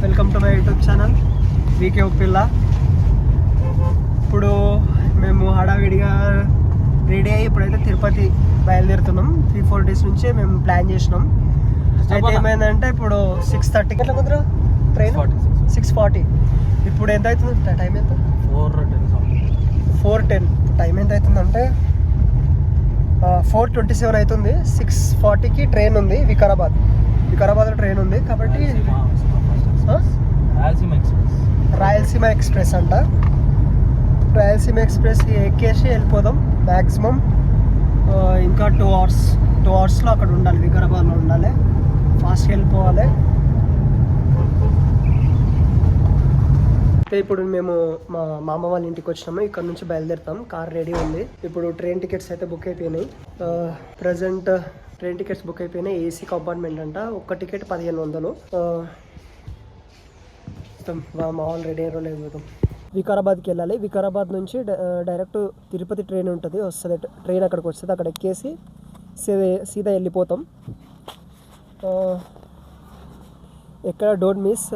Welcome to my YouTube channel VK Uppilla. ఇప్పుడు మేము హడావిడిగా రెడీ అయ్యి ఇప్పుడైతే తిరుపతి బయలుదేరుతున్నాం. 3-4 days నుంచి మేము ప్లాన్ చేసినాం. అయితే ఏమైందంటే ఇప్పుడు 6:30 ఎట్లా కుదరా ట్రైన్ 6:40. ఇప్పుడు ఎంత అవుతుంది టైం? ఎంత? 4:10. టైం ఎంత అవుతుందంటే 4:27 అవుతుంది. 6:40కి ట్రైన్ ఉంది. వికారాబాద్లో ట్రైన్ ఉంది కాబట్టి రాయలసీమ ఎక్స్ప్రెస్ అంట. రాయలసీమ ఎక్స్ప్రెస్ ఎక్కేసి వెళ్ళిపోదాం. మ్యాక్సిమం ఇంకా 2 అవర్స్లో అక్కడ ఉండాలి, వికారాబాద్లో ఉండాలి. ఫాస్ట్గా వెళ్ళిపోవాలి. ఇప్పుడు మేము మా మామ వాళ్ళ ఇంటికి వచ్చినాము. ఇక్కడ నుంచి బయలుదేరుతాం. కార్ రెడీ ఉంది. ఇప్పుడు ట్రైన్ టికెట్స్ అయితే బుక్ అయిపోయినాయి. ప్రజెంట్ ట్రైన్ టికెట్స్ బుక్ అయిపోయినాయి. ఏసీ కంపార్ట్మెంట్ అంట. ఒక్క టికెట్ 1500. మా వాళ్ళు రెడీ అయ్యారో లేదు. వికారాబాద్కి వెళ్ళాలి. వికారాబాద్ నుంచి డైరెక్ట్ తిరుపతి ట్రైన్ ఉంటుంది, వస్తుంది. ట్రైన్ అక్కడికి వస్తుంది. అక్కడ ఎక్కేసి సీదా వెళ్ళిపోతాం. ఎక్కడ డోంట్ మిస్.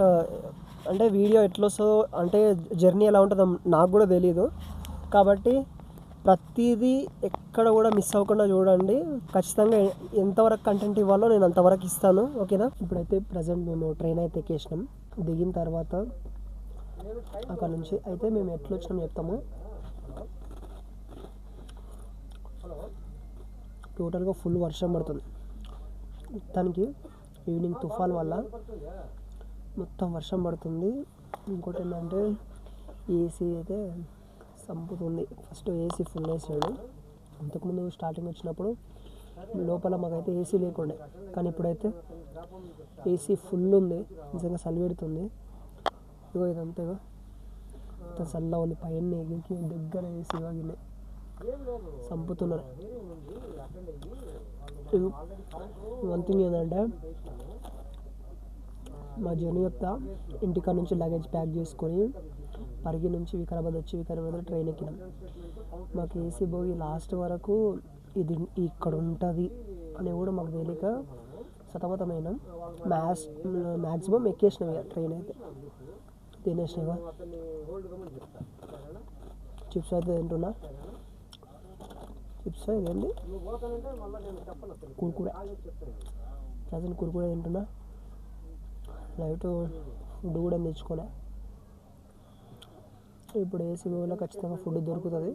అంటే వీడియో ఎట్లా వస్తుందో, అంటే జర్నీ ఎలా ఉంటుందో నాకు కూడా తెలీదు. కాబట్టి ప్రతిదీ ఎక్కడ కూడా మిస్ అవ్వకుండా చూడండి. ఖచ్చితంగా ఎంతవరకు కంటెంట్ ఇవ్వాలో నేను అంతవరకు ఇస్తాను, ఓకేనా? ఇప్పుడైతే ప్రజెంట్ మేము ట్రైన్ అయితే ఎక్కేసినాం. దిగిన తర్వాత అక్కడ నుంచి అయితే మేము ఎట్లా వచ్చినాం చెప్తాము. టోటల్గా ఫుల్ వర్షం పడుతుంది. మొత్తానికి ఈవినింగ్ తుఫాన్ వల్ల మొత్తం వర్షం పడుతుంది. ఇంకోటి ఏంటంటే ఏసీ అయితే సంపుతుంది. ఫస్ట్ ఏసీ ఫుల్ వేసాడు. అంతకుముందు స్టార్టింగ్ వచ్చినప్పుడు లోపల మాకైతే ఏసీ లేకుండే, కానీ ఇప్పుడైతే ఏసీ ఫుల్ ఉంది. నిజంగా చలి పెడుతుంది. ఇగో ఇదంతా అంత చల్లగా ఉంది. పైన ఎగిరికి దగ్గర ఏసీ వాగిన సంపుతున్నారు. వన్ థింగ్ ఏంటంటే మా జర్నీ చెప్తా. ఇంటికాడ నుంచి లగేజ్ ప్యాక్ చేసుకొని పరిగి నుంచి వికారాబాద్ వచ్చి వికారాబాద్లో ట్రైన్ ఎక్కినాం. మాకు ఏసీ బోగి లాస్ట్ వరకు ఇది ఇక్కడ ఉంటుంది అని కూడా మాకు తెలియక సతమతమైన మ్యాక్సిమం ఎక్కేసినాం. ఇక ట్రైన్ అయితే తినేసినావా. చిప్స్ అయితే తింటున్నా. చిప్స్ ఇదేంటి కుర్కురే, ప్రజెంట్ కుర్కురే తింటున్నా. నైట్ ఫుడ్ కూడా తెచ్చుకోలే. ఇప్పుడు ఏసీ బోలో ఖచ్చితంగా ఫుడ్ దొరుకుతుంది.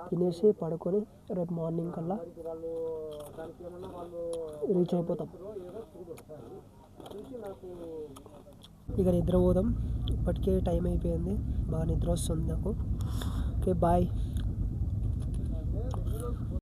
తినేసి పడుకొని రేపు మార్నింగ్ కల్లా రీచ్ అయిపోతాం. ఇక నిద్రపోదాం. ఇప్పటికే టైం అయిపోయింది. బాగా నిద్ర వస్తుంది నాకు. Okay, bye.